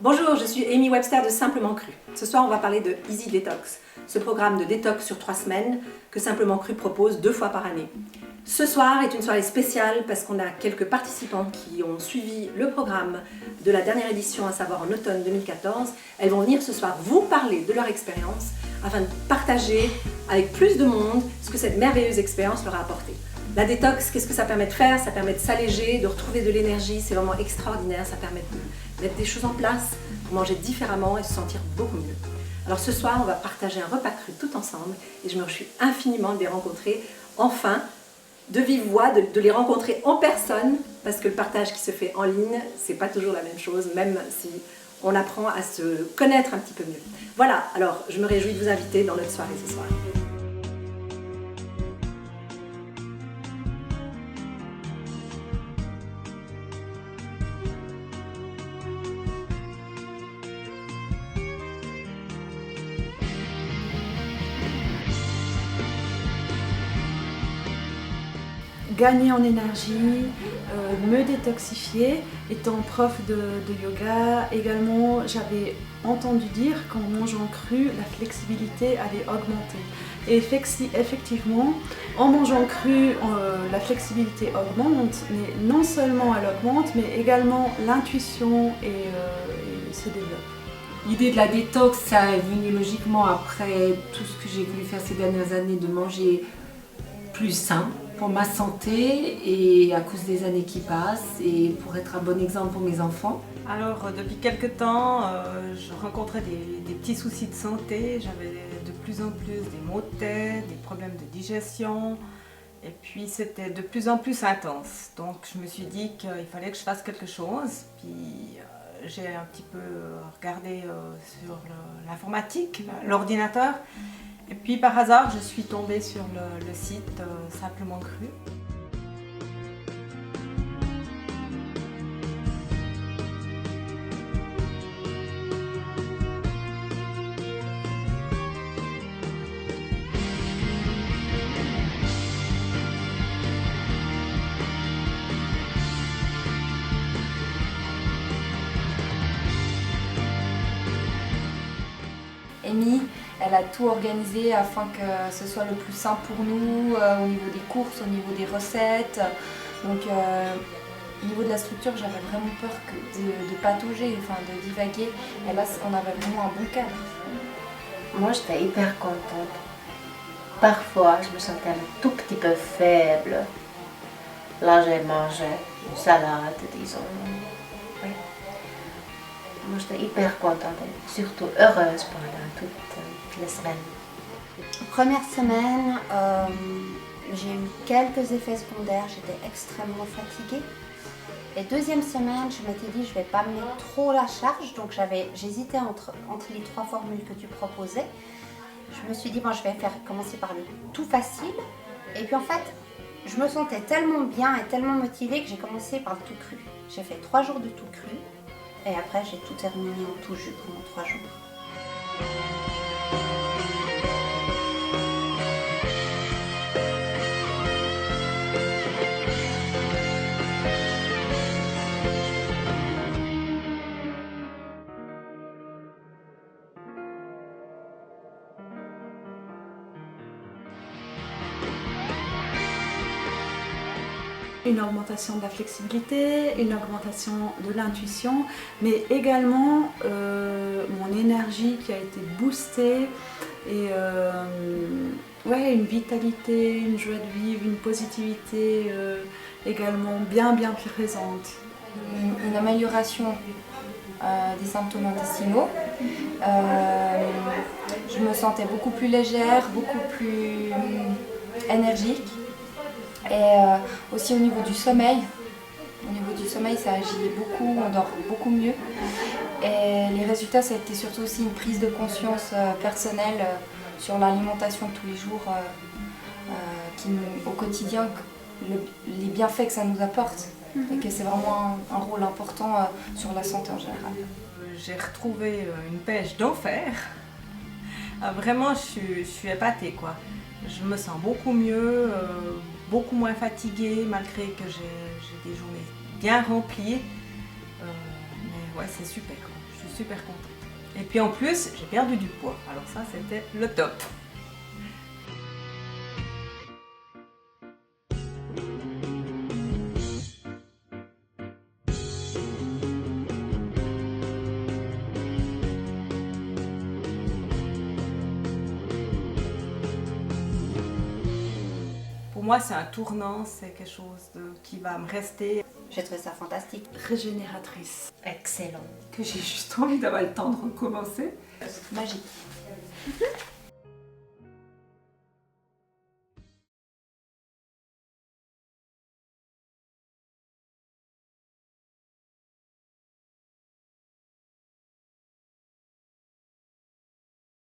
Bonjour, je suis Amy Webster de Simplement Cru. Ce soir, on va parler de Easy Detox, ce programme de détox sur 3 semaines que Simplement Cru propose 2 fois par année. Ce soir est une soirée spéciale parce qu'on a quelques participants qui ont suivi le programme de la dernière édition, à savoir en automne 2014. Elles vont venir ce soir vous parler de leur expérience afin de partager avec plus de monde ce que cette merveilleuse expérience leur a apporté. La détox, qu'est-ce que ça permet de faire? Ça permet de s'alléger, de retrouver de l'énergie, c'est vraiment extraordinaire, ça permet de mettre des choses en place, pour manger différemment et se sentir beaucoup mieux. Alors ce soir, on va partager un repas cru tout ensemble et je me réjouis infiniment de les rencontrer, enfin, de vive voix, de les rencontrer en personne, parce que le partage qui se fait en ligne, c'est pas toujours la même chose, même si on apprend à se connaître un petit peu mieux. Voilà, alors je me réjouis de vous inviter dans notre soirée ce soir. Gagner en énergie, me détoxifier. Étant prof de yoga, également j'avais entendu dire qu'en mangeant cru, la flexibilité allait augmenter. Et effectivement, en mangeant cru, la flexibilité augmente, mais non seulement elle augmente, mais également l'intuition se développe. L'idée de la détox, ça est venu logiquement après tout ce que j'ai voulu faire ces dernières années, de manger plus sain pour ma santé et à cause des années qui passent et pour être un bon exemple pour mes enfants. Alors depuis quelques temps, je rencontrais des petits soucis de santé, j'avais de plus en plus des maux de tête, des problèmes de digestion et puis c'était de plus en plus intense. Donc je me suis dit qu'il fallait que je fasse quelque chose, puis j'ai un petit peu regardé sur l'informatique, l'ordinateur. Et puis par hasard, je suis tombée sur le site Simplement Cru. Amy, elle a tout organisé afin que ce soit le plus simple pour nous, au niveau des courses, au niveau des recettes. Donc au niveau de la structure, j'avais vraiment peur de patauger, enfin de divaguer. Et là, on avait vraiment un bon cadre. Moi, j'étais hyper contente. Parfois, je me sentais un tout petit peu faible. Là, j'ai mangé une salade, disons. Oui. Moi, j'étais hyper contente et surtout heureuse pendant toutes les semaines. Première semaine, j'ai eu quelques effets secondaires, j'étais extrêmement fatiguée. Et deuxième semaine, je m'étais dit je ne vais pas me mettre trop la charge, donc j'hésitais entre les 3 formules que tu proposais. Je me suis dit bon, je vais commencer par le tout facile. Et puis en fait, je me sentais tellement bien et tellement motivée que j'ai commencé par le tout cru. J'ai fait 3 jours de tout cru. Et après, j'ai tout terminé en tout jus pendant 3 jours. Une augmentation de la flexibilité, une augmentation de l'intuition, mais également mon énergie qui a été boostée et une vitalité, une joie de vivre, une positivité également bien présente. Une amélioration des symptômes intestinaux. Je me sentais beaucoup plus légère, beaucoup plus énergique. Et aussi au niveau du sommeil. Au niveau du sommeil, ça agit beaucoup, on dort beaucoup mieux. Et les résultats, ça a été surtout aussi une prise de conscience personnelle sur l'alimentation de tous les jours, au quotidien, les bienfaits que ça nous apporte. Et que c'est vraiment un rôle important sur la santé en général. J'ai retrouvé une pêche d'enfer. Vraiment, je suis épatée, quoi. Je me sens beaucoup mieux, beaucoup moins fatiguée, malgré que j'ai des journées bien remplies. Mais ouais, c'est super, quoi. Je suis super contente. Et puis en plus, j'ai perdu du poids. Alors ça, c'était le top. Pour moi, c'est un tournant, c'est quelque chose qui va me rester. J'ai trouvé ça fantastique. Régénératrice. Excellent. Que j'ai juste envie d'avoir le temps de recommencer. Magique.